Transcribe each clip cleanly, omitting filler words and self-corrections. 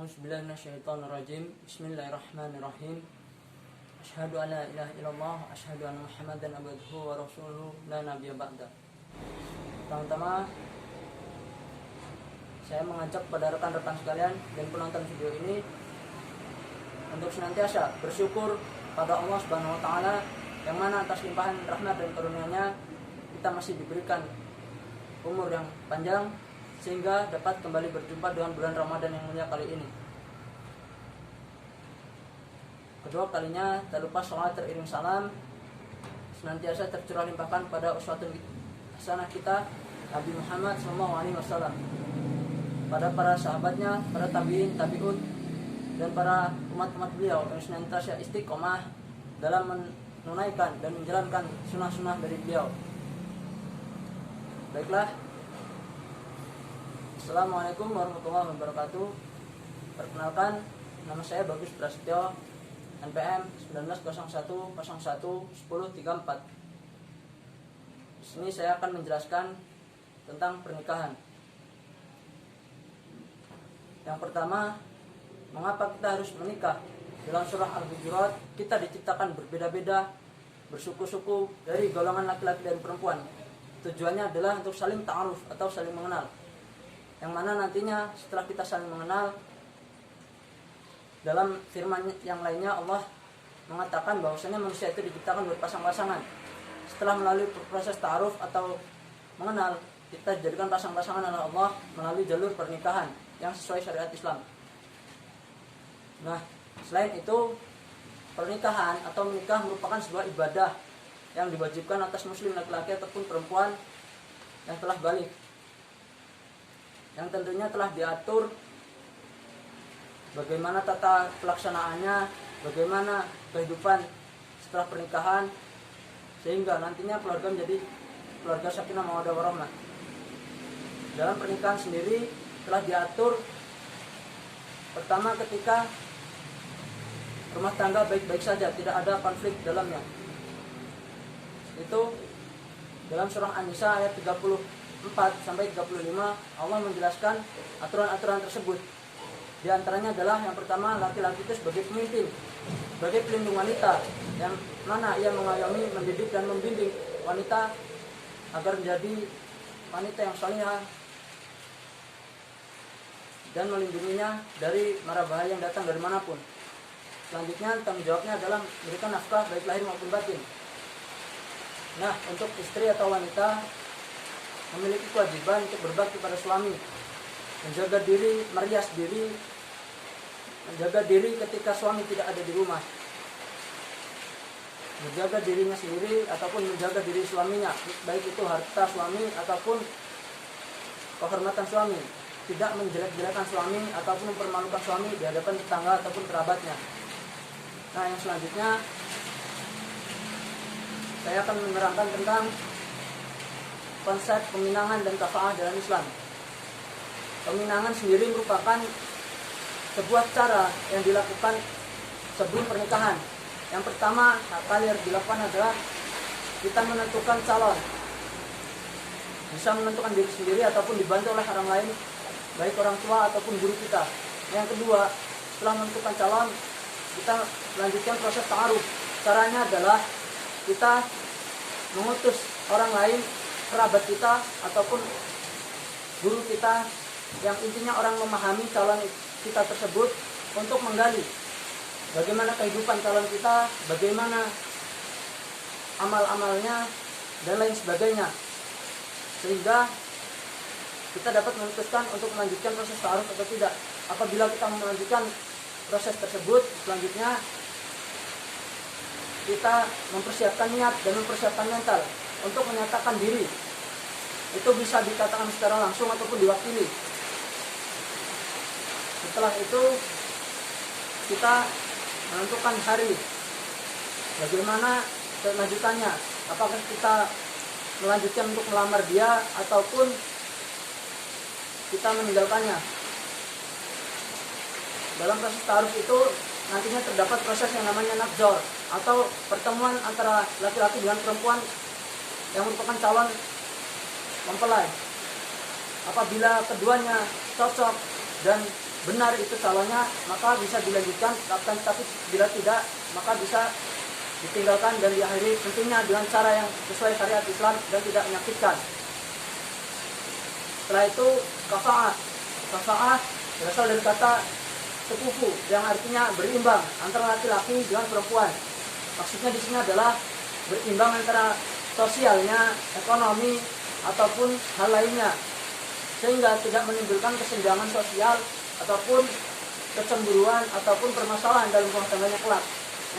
A'udzubillahi minasyaitonirrajim. Bismillahirrahmanirrahim. Asyhadu an la ilaha illallah, asyhadu anna Muhammadan abduhu wa rasuluhu la nabiyya ba'da. Pertama-tama saya mengajak pada rekan-rekan sekalian dan penonton video ini untuk senantiasa bersyukur pada Allah Subhanahu wa taala yang mana atas limpahan rahmat dan karunia-Nya kita masih diberikan umur yang panjang sehingga dapat kembali berjumpa dengan bulan Ramadan yang mulia kali ini. Kedua kalinya tak lupa sholat teriring salam senantiasa tercurah limpahkan pada uswatun hasanah kita Nabi Muhammad SAW, pada para sahabatnya, para tabiin, tabiun, dan para umat-umat beliau yang senantiasa istiqomah dalam menunaikan dan menjalankan sunnah-sunnah dari beliau. Baiklah, Assalamualaikum warahmatullahi wabarakatuh. Perkenalkan, nama saya Bagus Prasetyo, NPM 1901011034. Di sini saya akan menjelaskan tentang pernikahan. Yang pertama, mengapa kita harus menikah? Dalam surah Al-Hujurat, kita diciptakan berbeda-beda, bersuku-suku dari golongan laki-laki dan perempuan. Tujuannya adalah untuk saling ta'aruf atau saling mengenal. Yang mana nantinya setelah kita saling mengenal, dalam firman yang lainnya Allah mengatakan bahwasanya manusia itu diciptakan berpasang-pasangan. Setelah melalui proses ta'aruf atau mengenal, kita dijadikan pasang-pasangan oleh Allah melalui jalur pernikahan yang sesuai syariat Islam. Nah, selain itu, pernikahan atau menikah merupakan sebuah ibadah yang diwajibkan atas muslim laki-laki ataupun perempuan yang telah balik, yang tentunya telah diatur bagaimana tata pelaksanaannya, bagaimana kehidupan setelah pernikahan, sehingga nantinya keluarga menjadi keluarga sakinah mawaddah warahmah. Dalam pernikahan sendiri telah diatur pertama ketika rumah tangga baik-baik saja, tidak ada konflik dalamnya. Itu dalam surah An-Nisa ayat 34-35 Allah menjelaskan aturan-aturan tersebut. Di antaranya adalah yang pertama, laki-laki itu sebagai pemimpin, sebagai pelindung wanita, yang mana ia mengayomi, mendidik dan membimbing wanita agar menjadi wanita yang salihah dan melindunginya dari mara bahaya yang datang dari manapun. Selanjutnya tanggung jawabnya adalah memberikan nafkah baik lahir maupun batin. Nah, untuk istri atau wanita memiliki kewajiban untuk berbakti pada suami, menjaga diri, merias diri, menjaga diri ketika suami tidak ada di rumah, menjaga dirinya sendiri ataupun menjaga diri suaminya, baik itu harta suami ataupun kehormatan suami, tidak menjelek-jelekan suami ataupun mempermalukan suami di hadapan tetangga ataupun kerabatnya. Nah, yang selanjutnya saya akan menerangkan tentang konsep peminangan dan kafaah dalam Islam. Peminangan sendiri merupakan sebuah cara yang dilakukan sebelum pernikahan. Yang pertama kali yang dilakukan adalah kita menentukan calon. Bisa menentukan diri sendiri ataupun dibantu oleh orang lain, baik orang tua ataupun guru kita. Yang kedua, setelah menentukan calon, kita lanjutkan proses ta'aruf. Caranya adalah kita mengutus orang lain, kerabat kita ataupun guru kita, yang intinya orang memahami calon kita tersebut, untuk menggali bagaimana kehidupan calon kita, bagaimana amal-amalnya dan lain sebagainya, sehingga kita dapat memutuskan untuk melanjutkan proses ta'aruf atau tidak. Apabila kita melanjutkan proses tersebut, selanjutnya kita mempersiapkan niat dan mempersiapkan mental untuk menyatakan diri. Itu bisa dikatakan secara langsung ataupun diwakili. Setelah itu kita menentukan hari, bagaimana kelanjutannya, apakah kita melanjutkan untuk melamar dia ataupun kita meninggalkannya. Dalam proses ta'aruf itu nantinya terdapat proses yang namanya nakzor, atau pertemuan antara laki-laki dengan perempuan yang merupakan calon mempelai. Apabila keduanya cocok dan benar itu calonnya, maka bisa dilanjutkan, tapi bila tidak, maka bisa ditinggalkan dan diakhiri, tentunya dengan cara yang sesuai syariat Islam dan tidak menyakitkan. Setelah itu kafa'ah. Kafa'ah berasal dari kata sekufu yang artinya berimbang antara laki-laki dengan perempuan. Maksudnya di sini adalah berimbang antara sosialnya, ekonomi, ataupun hal lainnya, sehingga tidak menimbulkan kesenjangan sosial ataupun kecemburuan ataupun permasalahan dalam rumah tangganya kelak,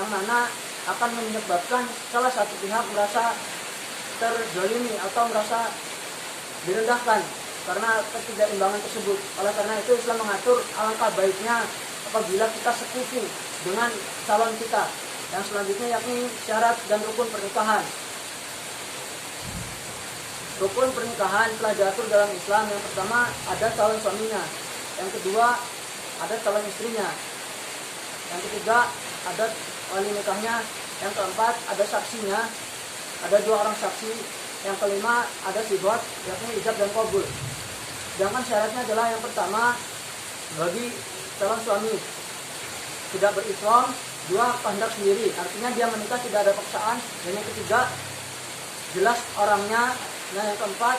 yang mana akan menyebabkan salah satu pihak merasa terzalimi atau merasa direndahkan karena ketidakimbangan tersebut. Oleh karena itu Islam mengatur alangkah baiknya apabila kita sekufu dengan calon kita. Yang selanjutnya yakni syarat dan rukun pernikahan. Rukun pernikahan telah diatur dalam Islam. Yang pertama ada calon suaminya, yang kedua ada calon istrinya, yang ketiga ada wali nikahnya, yang keempat ada saksinya, ada 2 orang saksi, yang kelima ada sihhat yakni ijab dan qabul. Sedangkan syaratnya adalah yang pertama bagi calon suami tidak berislam, 2 kehendak sendiri, artinya dia menikah tidak ada paksaan, dan yang ketiga jelas orangnya, dan yang keempat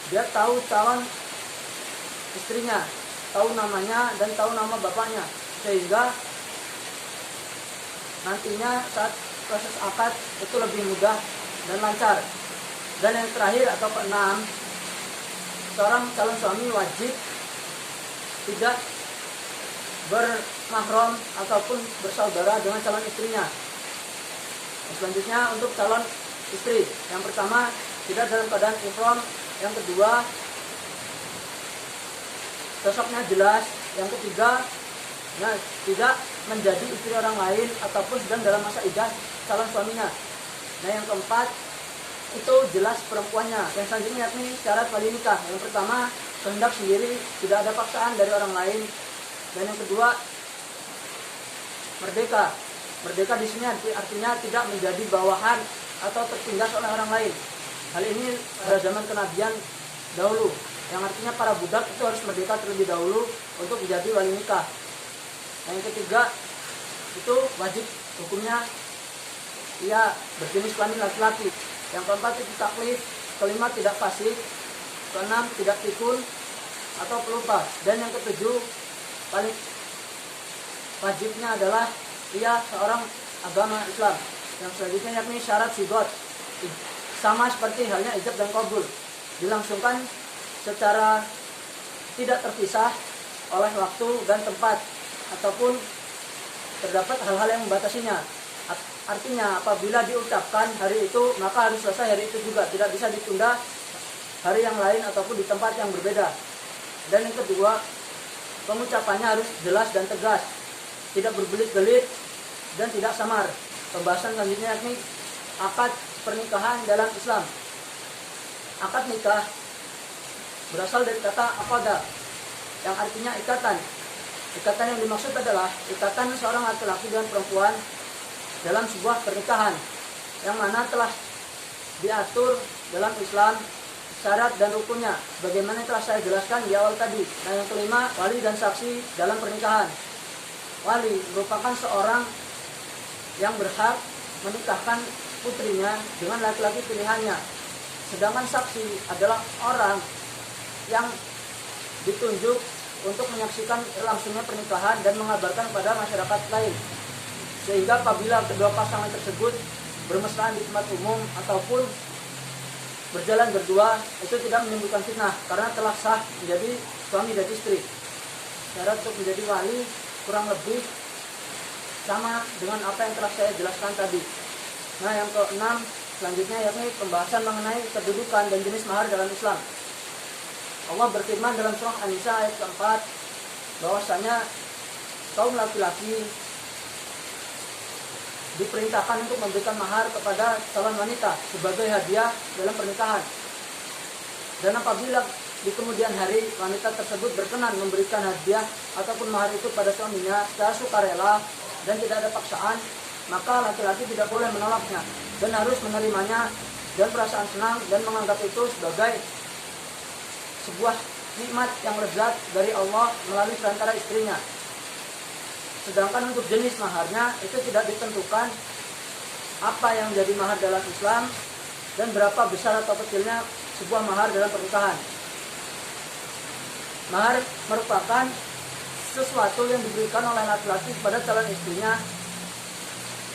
dia tahu calon istrinya, tahu namanya dan tahu nama bapaknya, sehingga nantinya saat proses akad itu lebih mudah dan lancar. Dan yang terakhir atau keenam, seorang calon suami wajib tidak bermahram ataupun bersaudara dengan calon istrinya. Selanjutnya untuk calon istri, yang pertama tidak dalam keadaan ihram, yang kedua sosoknya jelas, yang ketiga tidak menjadi istri orang lain ataupun sedang dalam masa iddah calon suaminya. Nah yang keempat itu jelas perempuannya. Yang selanjutnya yakni syarat wali nikah. Yang pertama kehendak sendiri, tidak ada paksaan dari orang lain. Dan yang kedua merdeka. Merdeka di sini artinya tidak menjadi bawahan atau tertindas oleh orang lain. Hal ini pada zaman kenabian dahulu, yang artinya para budak itu harus merdeka terlebih dahulu untuk menjadi wali nikah. Yang ketiga itu wajib hukumnya ia berjenis kelamin laki-laki. Yang keempat itu taklif, kelima tidak fasik, keenam tidak pikun atau pelupa, dan yang ketujuh paling wajibnya adalah ia seorang agama Islam. Yang selanjutnya yakni syarat sihhat, sama seperti halnya ijab dan qabul, dilangsungkan secara tidak terpisah oleh waktu dan tempat ataupun terdapat hal-hal yang membatasinya. Artinya apabila diucapkan hari itu maka harus selesai hari itu juga, tidak bisa ditunda hari yang lain ataupun di tempat yang berbeda. Dan yang kedua, pengucapannya harus jelas dan tegas, tidak berbelit-belit dan tidak samar. Pembahasan selanjutnya yakni akad pernikahan dalam Islam. Akad nikah berasal dari kata aqada yang artinya ikatan. Ikatan yang dimaksud adalah ikatan seorang laki-laki dengan perempuan dalam sebuah pernikahan, yang mana telah diatur dalam Islam syarat dan rukunnya, bagaimana telah saya jelaskan di awal tadi. Nah yang kelima, wali dan saksi dalam pernikahan. Wali merupakan seorang yang berhak menikahkan putrinya dengan laki-laki pilihannya, sedangkan saksi adalah orang yang ditunjuk untuk menyaksikan langsungnya pernikahan dan mengabarkan pada masyarakat lain, sehingga apabila kedua pasangan tersebut bermesraan di tempat umum ataupun berjalan berdua itu tidak menimbulkan fitnah karena telah sah menjadi suami dan istri. Syarat untuk menjadi wali kurang lebih sama dengan apa yang telah saya jelaskan tadi. Nah yang keenam selanjutnya yakni pembahasan mengenai kedudukan dan jenis mahar dalam Islam. Allah berfirman dalam surah An-Nisa ayat keempat bahwasanya kaum laki-laki diperintahkan untuk memberikan mahar kepada calon wanita sebagai hadiah dalam pernikahan. Dan apabila di kemudian hari wanita tersebut berkenan memberikan hadiah ataupun mahar itu pada suaminya secara sukarela dan tidak ada paksaan, maka laki-laki tidak boleh menolaknya dan harus menerimanya dan perasaan senang dan menganggap itu sebagai sebuah nikmat yang lezat dari Allah melalui perantara istrinya. Sedangkan untuk jenis maharnya itu tidak ditentukan apa yang jadi mahar dalam Islam dan berapa besar atau kecilnya sebuah mahar dalam pernikahan. Mahar merupakan sesuatu yang diberikan oleh laki-laki kepada calon istrinya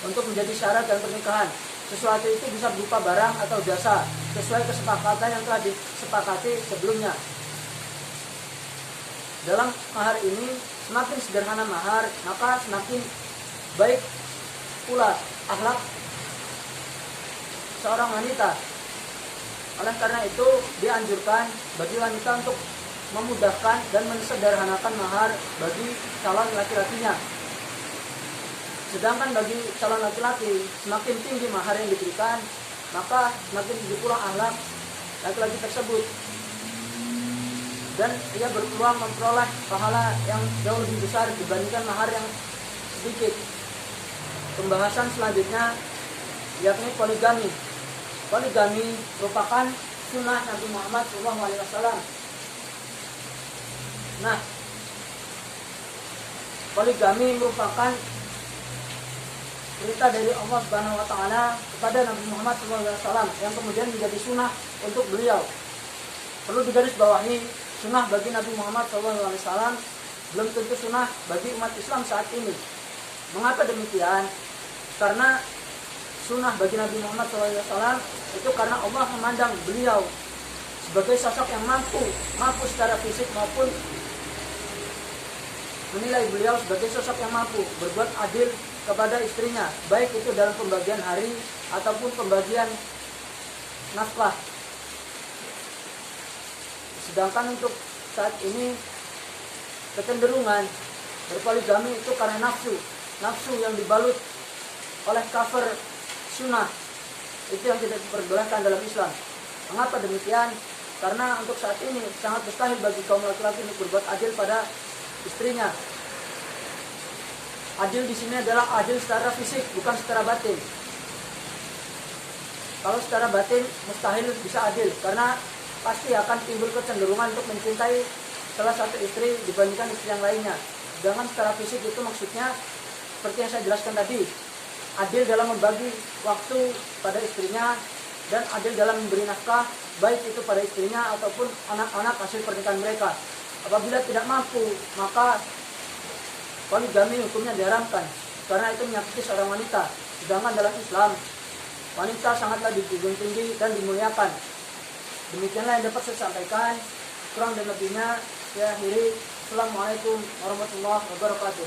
untuk menjadi syarat dalam pernikahan. Sesuatu itu bisa berupa barang atau jasa sesuai kesepakatan yang telah disepakati sebelumnya. Dalam mahar ini, semakin sederhana mahar, maka semakin baik pula akhlak seorang wanita. Oleh karena itu, dianjurkan bagi wanita untuk memudahkan dan mensederhanakan mahar bagi calon laki-lakinya. Sedangkan bagi calon laki-laki, semakin tinggi mahar yang diberikan, maka semakin tinggi pula akhlak laki-laki tersebut. Dan ia berpeluang memperoleh pahala yang jauh lebih besar dibandingkan mahar yang sedikit. Pembahasan selanjutnya yakni poligami. Poligami merupakan sunnah Nabi Muhammad SAW. Nah, poligami merupakan perintah dari Allah Subhanahu wa taala kepada Nabi Muhammad SAW yang kemudian menjadi sunnah untuk beliau. Perlu digarisbawahi, sunnah bagi Nabi Muhammad SAW belum tentu sunnah bagi umat Islam saat ini. Mengapa demikian? Karena sunnah bagi Nabi Muhammad SAW itu karena Allah memandang beliau sebagai sosok yang mampu secara fisik maupun menilai beliau sebagai sosok yang mampu berbuat adil kepada istrinya, baik itu dalam pembagian hari ataupun pembagian nafkah. Sedangkan untuk saat ini kecenderungan berpoligami itu karena nafsu yang dibalut oleh cover sunnah, itu yang tidak diperbolehkan dalam Islam. Mengapa demikian? Karena untuk saat ini sangat mustahil bagi kaum laki-laki untuk berbuat adil pada istrinya. Adil di sini adalah adil secara fisik, bukan secara batin. Kalau secara batin mustahil bisa adil, karena pasti akan timbul kecenderungan untuk mencintai salah satu istri dibandingkan istri yang lainnya. Sedangkan secara fisik itu maksudnya seperti yang saya jelaskan tadi, adil dalam membagi waktu pada istrinya dan adil dalam memberi nafkah, baik itu pada istrinya ataupun anak-anak hasil pernikahan mereka. Apabila tidak mampu, maka poligami hukumnya diharamkan karena itu menyakiti seorang wanita. Sedangkan dalam Islam, wanita sangatlah dijunjung tinggi dan dimuliakan. Demikianlah yang dapat saya sampaikan. Kurang dan lebihnya saya akhiri. Assalamualaikum warahmatullahi wabarakatuh.